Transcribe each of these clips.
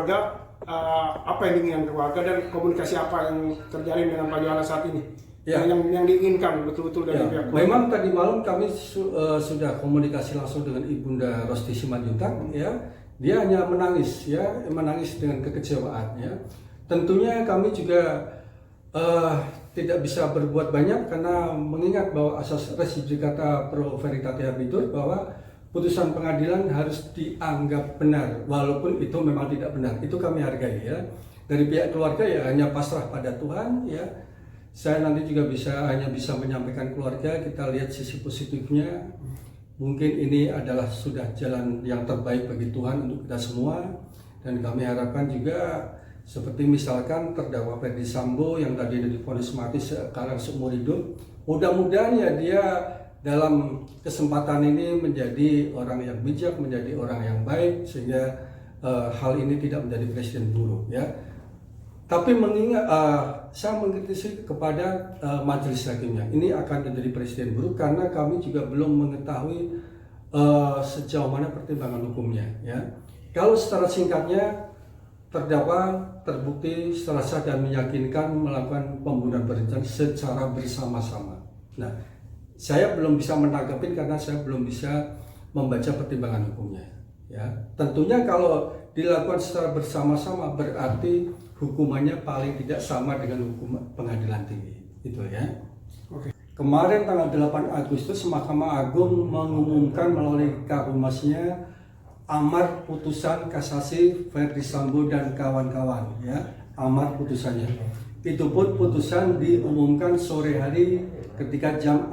keluarga, apa yang diinginkan keluarga dan komunikasi apa yang terjalin dengan Pak Johana saat ini? Ya. Yang diinginkan betul-betul dari pihak keluarga. Memang tadi malam kami sudah komunikasi langsung dengan Ibunda Rosti Simanjuntak, ya. Dia hanya menangis, ya, menangis dengan kekecewaan, ya. Tentunya kami juga tidak bisa berbuat banyak karena mengingat bahwa asas res judicata pro veritate habetur, bahwa putusan pengadilan harus dianggap benar walaupun itu memang tidak benar. Itu kami hargai, ya. Dari pihak keluarga ya hanya pasrah pada Tuhan, ya. Saya nanti juga hanya bisa menyampaikan keluarga, kita lihat sisi positifnya. Mungkin ini adalah sudah jalan yang terbaik bagi Tuhan untuk kita semua. Dan kami harapkan juga seperti misalkan terdakwa Ferdy Sambo yang tadi divonis mati sekarang seumur hidup. Mudah-mudahan ya dia dalam kesempatan ini menjadi orang yang bijak, menjadi orang yang baik, sehingga hal ini tidak menjadi presiden buruk, ya. Tapi mengingat saya mengkritisi kepada majelis hakimnya, ini akan menjadi presiden buruk karena kami juga belum mengetahui sejauh mana pertimbangan hukumnya, ya. Kalau secara singkatnya terdakwa terbukti secara sah dan meyakinkan melakukan pembunuhan berencana secara bersama-sama. Nah, saya belum bisa menanggapi karena saya belum bisa membaca pertimbangan hukumnya, ya. Tentunya kalau dilakukan secara bersama-sama berarti hukumannya paling tidak sama dengan hukum pengadilan tinggi, itu, ya. Oke. Kemarin tanggal 8 Agustus Mahkamah Agung mengumumkan melalui Kahumasnya amar putusan kasasi Ferdy Sambo dan kawan-kawan, ya, amar putusannya. Itu pun putusan diumumkan sore hari ketika jam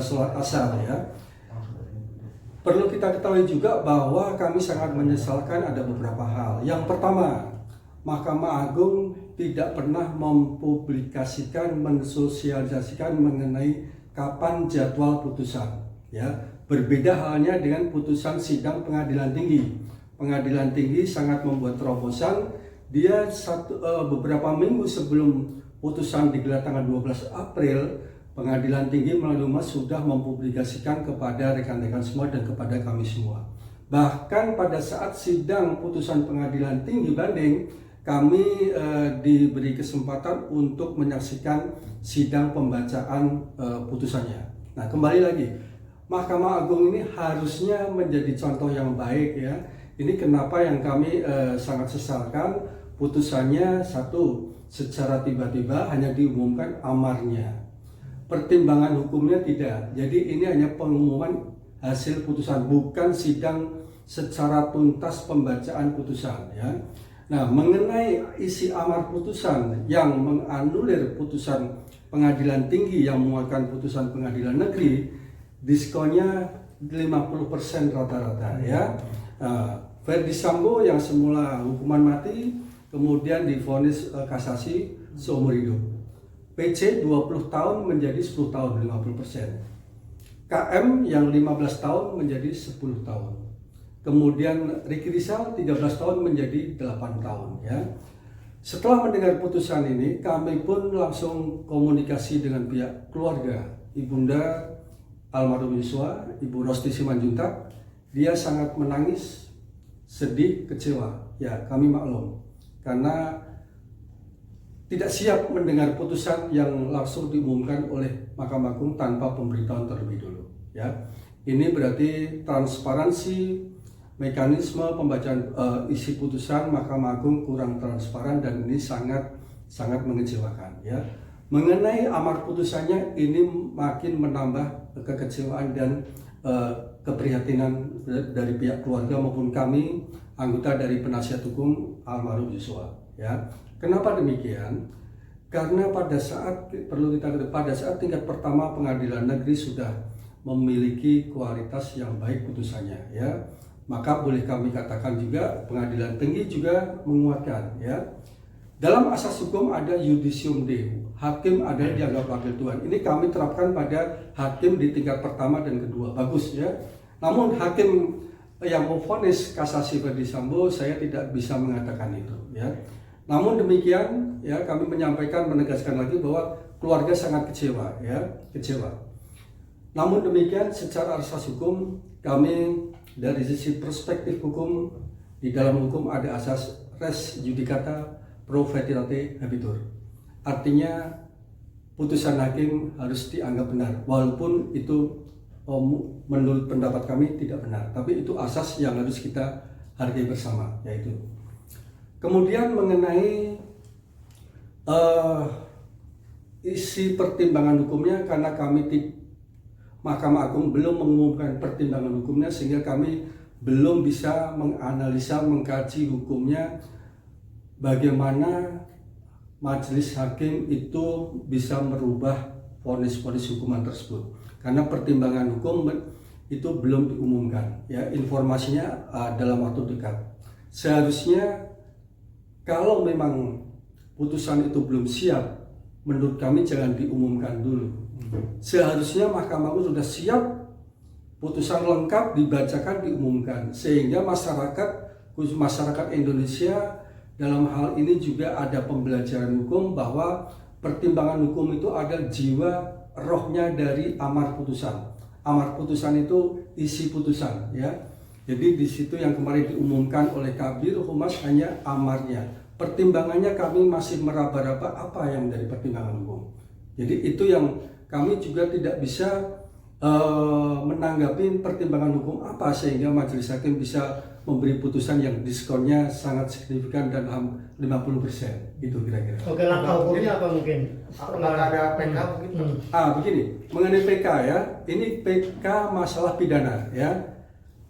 sholat asar, ya. Perlu kita ketahui juga bahwa kami sangat menyesalkan ada beberapa hal. Yang pertama, Mahkamah Agung tidak pernah mempublikasikan, mensosialisasikan mengenai kapan jadwal putusan, ya. Berbeda halnya dengan putusan sidang pengadilan tinggi. Pengadilan tinggi sangat membuat terobosan. Dia beberapa minggu sebelum putusan digelar tanggal 12 April, pengadilan tinggi melalui Humas sudah mempublikasikan kepada rekan-rekan semua dan kepada kami semua. Bahkan pada saat sidang putusan pengadilan tinggi banding, kami diberi kesempatan untuk menyaksikan sidang pembacaan putusannya. Nah, kembali lagi, Mahkamah Agung ini harusnya menjadi contoh yang baik, ya. Ini kenapa yang kami sangat sesalkan putusannya, satu, secara tiba-tiba hanya diumumkan amarnya. Pertimbangan hukumnya tidak. Jadi ini hanya pengumuman hasil putusan, bukan sidang secara tuntas pembacaan putusan, ya. Nah, mengenai isi amar putusan yang menganulir putusan pengadilan tinggi yang menguatkan putusan pengadilan negeri, diskonnya 50% rata-rata, ya. Ferdy Sambo yang semula hukuman mati kemudian divonis kasasi seumur hidup. PC 20 tahun menjadi 10 tahun 50%. KM yang 15 tahun menjadi 10 tahun. Kemudian Ricky Rizal 13 tahun menjadi 8 tahun, ya. Setelah mendengar putusan ini, kami pun langsung komunikasi dengan pihak keluarga Ibunda almarhum Yosua, Ibu Rosti Simanjuntak. Dia sangat menangis, sedih, kecewa. Ya, kami maklum karena tidak siap mendengar putusan yang langsung diumumkan oleh Mahkamah Agung tanpa pemberitahuan terlebih dulu, ya. Ini berarti transparansi mekanisme pembacaan isi putusan Mahkamah Agung kurang transparan dan ini sangat mengecewakan, ya. Mengenai amar putusannya ini makin menambah kekecewaan dan keprihatinan dari pihak keluarga maupun kami anggota dari penasihat hukum almarhum Yosua, ya. Kenapa demikian? Karena pada saat tingkat pertama pengadilan negeri sudah memiliki kualitas yang baik putusannya, ya. Maka boleh kami katakan juga pengadilan tinggi juga menguatkan, ya. Dalam asas hukum ada judicium deo, hakim adalah dianggap wakil Tuhan. Ini kami terapkan pada hakim di tingkat pertama dan kedua, bagus, ya. Namun hakim yang memvonis kasasi Ferdy Sambo saya tidak bisa mengatakan itu, ya. Namun demikian, ya, kami menyampaikan, menegaskan lagi bahwa keluarga sangat kecewa, ya, kecewa. Namun demikian secara asas hukum kami dari sisi perspektif hukum, di dalam hukum ada asas res judicata pro veritate habetur. Artinya putusan hakim harus dianggap benar, walaupun itu menurut pendapat kami tidak benar, tapi itu asas yang harus kita hargai bersama, yaitu. Kemudian mengenai isi pertimbangan hukumnya, karena kami Mahkamah Agung belum mengumumkan pertimbangan hukumnya, sehingga kami belum bisa menganalisa, mengkaji hukumnya bagaimana majelis hakim itu bisa merubah vonis-vonis hukuman tersebut. Karena pertimbangan hukum itu belum diumumkan, ya, informasinya dalam waktu dekat. Seharusnya kalau memang putusan itu belum siap, menurut kami jangan diumumkan dulu. Seharusnya Mahkamah Agung sudah siap, putusan lengkap dibacakan, diumumkan, sehingga masyarakat, khusus masyarakat Indonesia dalam hal ini juga ada pembelajaran hukum, bahwa pertimbangan hukum itu adalah jiwa rohnya dari amar putusan. Amar putusan itu isi putusan, ya. Jadi di situ yang kemarin diumumkan oleh Kabir Humas hanya amarnya. Pertimbangannya kami masih meraba-raba apa yang dari pertimbangan hukum. Jadi itu yang kami juga tidak bisa menanggapi pertimbangan hukum apa sehingga majelis hakim bisa memberi putusan yang diskonnya sangat signifikan dan 50%. Itu kira-kira. Oke, langkah hukumnya apa mungkin? Apakah ada PK mungkin? Begini, mengenai PK, ya, ini PK masalah pidana, ya.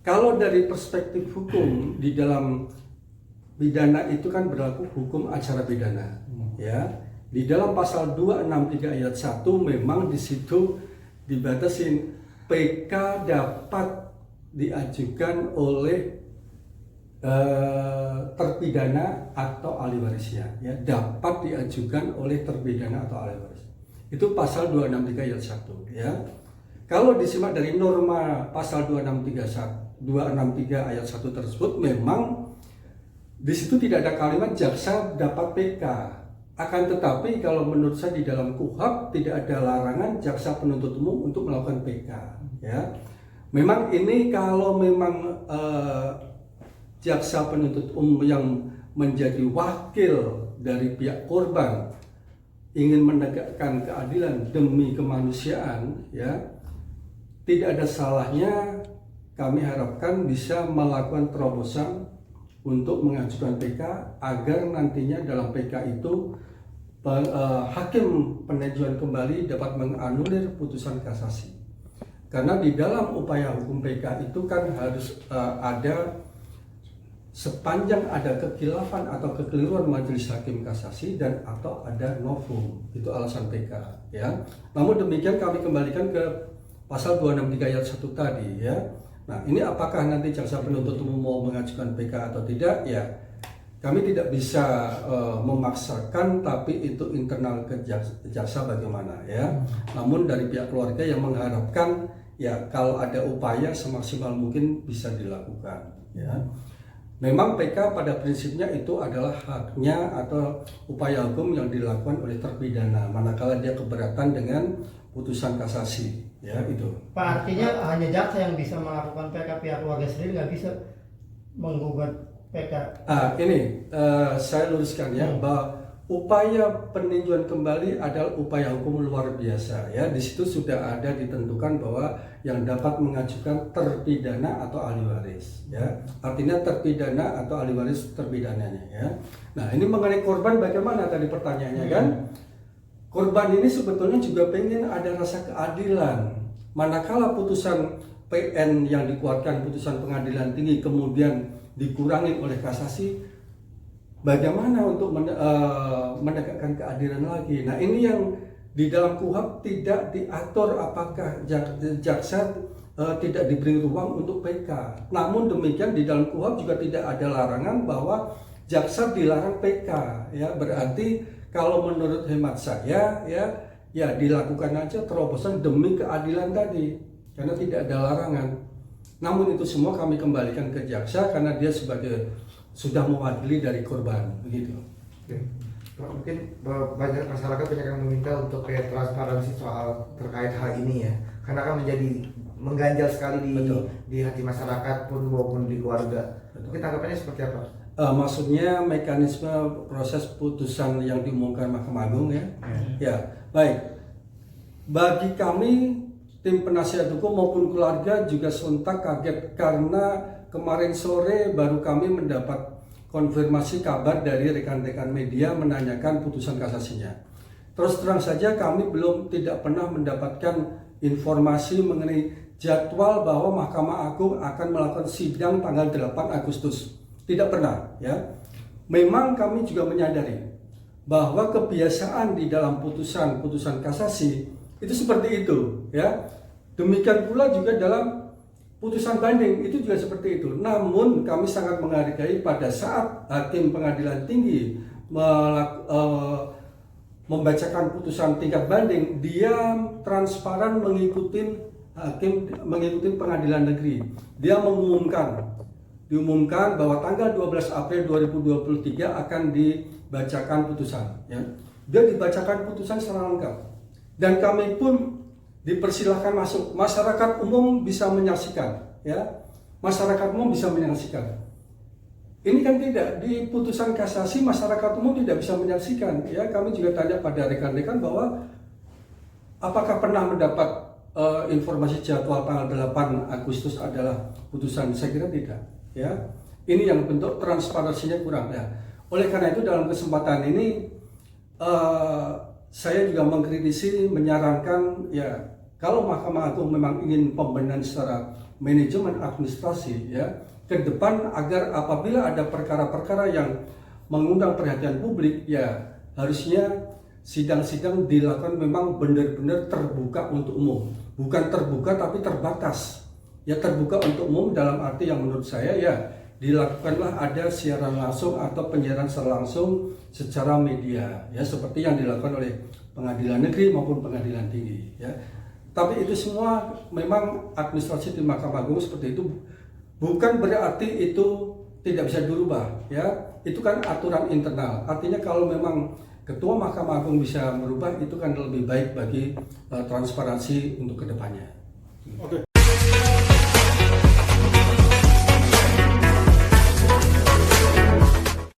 Kalau dari perspektif hukum, di dalam pidana itu kan berlaku hukum acara pidana, ya. Di dalam pasal 263 ayat 1 memang di situ dibatasin PK dapat diajukan oleh terpidana atau ahli warisnya, ya, dapat diajukan oleh terpidana atau ahli waris. Itu pasal 263 ayat 1, ya. Kalau disimak dari norma pasal 263 ayat 1 tersebut, memang di situ tidak ada kalimat jaksa dapat PK. Akan tetapi kalau menurut saya di dalam KUHP tidak ada larangan jaksa penuntut umum untuk melakukan PK, ya. Memang ini kalau memang jaksa penuntut umum yang menjadi wakil dari pihak korban ingin menegakkan keadilan demi kemanusiaan, ya, tidak ada salahnya kami harapkan bisa melakukan terobosan untuk mengajukan PK agar nantinya dalam PK itu hakim peninjauan kembali dapat menganulir putusan kasasi. Karena di dalam upaya hukum PK itu kan harus ada, sepanjang ada kekhilafan atau kekeliruan majelis hakim kasasi dan atau ada novum, itu alasan PK, ya. Namun demikian kami kembalikan ke pasal 263 ayat 1 tadi, ya. Nah, ini apakah nanti jaksa penuntut umum mau mengajukan PK atau tidak, ya. Kami tidak bisa memaksakan, tapi itu internal ke jaksa bagaimana, ya. Namun dari pihak keluarga yang mengharapkan, ya, kalau ada upaya semaksimal mungkin bisa dilakukan, ya. Memang PK pada prinsipnya itu adalah haknya atau upaya hukum yang dilakukan oleh terpidana manakala dia keberatan dengan putusan kasasi, ya, itu. Pak, artinya hanya jaksa yang bisa melakukan PK, pihak keluarga sendiri nggak bisa menggugat PK. Ini saya luruskan, ya, bahwa upaya peninjauan kembali adalah upaya hukum luar biasa, ya. Di situ sudah ada ditentukan bahwa yang dapat mengajukan terpidana atau ahli waris, ya. Artinya terpidana atau ahli waris terpidananya, ya. Nah, ini mengenai korban bagaimana tadi pertanyaannya, kan? Korban ini sebetulnya juga pengen ada rasa keadilan. Manakala putusan PN yang dikeluarkan, putusan pengadilan tinggi, kemudian dikurangi oleh kasasi, bagaimana untuk menegakkan keadilan lagi? Nah, ini yang di dalam KUHP tidak diatur apakah jaksa tidak diberi ruang untuk PK. Namun demikian di dalam KUHP juga tidak ada larangan bahwa jaksa dilarang PK, ya. Berarti kalau menurut hemat saya, ya dilakukan aja terobosan demi keadilan tadi, karena tidak ada larangan. Namun itu semua kami kembalikan ke jaksa karena dia sebagai sudah mewakili dari korban, begitu. Oke. Mungkin banyak masyarakat banyak yang meminta untuk kayak transparansi soal terkait hal ini, ya, karena kan menjadi mengganjal sekali di hati masyarakat pun maupun di keluarga. Betul. Mungkin tanggapannya seperti apa? maksudnya mekanisme proses putusan yang diumumkan Mahkamah Agung ya. Ya, baik. Bagi kami tim penasihat hukum maupun keluarga juga sontak kaget karena kemarin sore baru kami mendapat konfirmasi kabar dari rekan-rekan media menanyakan putusan kasasinya. Terus terang saja kami tidak pernah mendapatkan informasi mengenai jadwal bahwa Mahkamah Agung akan melakukan sidang tanggal 8 Agustus. Tidak pernah, ya. Memang kami juga menyadari bahwa kebiasaan di dalam putusan kasasi itu seperti itu, ya. Demikian pula juga dalam putusan banding itu juga seperti itu. Namun kami sangat menghargai pada saat hakim pengadilan tinggi membacakan putusan tingkat banding, dia transparan mengikuti pengadilan negeri. Dia diumumkan bahwa tanggal 12 April 2023 akan dibacakan putusan, ya. Dia dibacakan putusan secara lengkap. Dan kami pun dipersilahkan masuk. Masyarakat umum bisa menyaksikan, ya. Masyarakat umum bisa menyaksikan. Ini kan tidak, di putusan kasasi masyarakat umum tidak bisa menyaksikan, ya. Kami juga tanya pada rekan-rekan bahwa apakah pernah mendapat informasi jadwal tanggal 8 Agustus adalah putusan. Saya kira tidak, ya. Ini yang bentuk transparansinya kurang, ya. Oleh karena itu dalam kesempatan ini saya juga mengkritisi, menyarankan, ya, kalau Mahkamah Agung memang ingin pembenahan secara manajemen administrasi, ya, ke depan agar apabila ada perkara-perkara yang mengundang perhatian publik, ya harusnya sidang-sidang dilakukan memang benar-benar terbuka untuk umum. Bukan terbuka tapi terbatas. Ya, terbuka untuk umum dalam arti yang menurut saya, ya, dilakukanlah ada siaran langsung atau penyiaran secara langsung secara media, ya, seperti yang dilakukan oleh pengadilan negeri maupun pengadilan tinggi, ya. Tapi itu semua memang administrasi di Mahkamah Agung seperti itu, bukan berarti itu tidak bisa dirubah, ya. Itu kan aturan internal. Artinya kalau memang Ketua Mahkamah Agung bisa merubah, itu kan lebih baik bagi transparansi untuk kedepannya. Oke.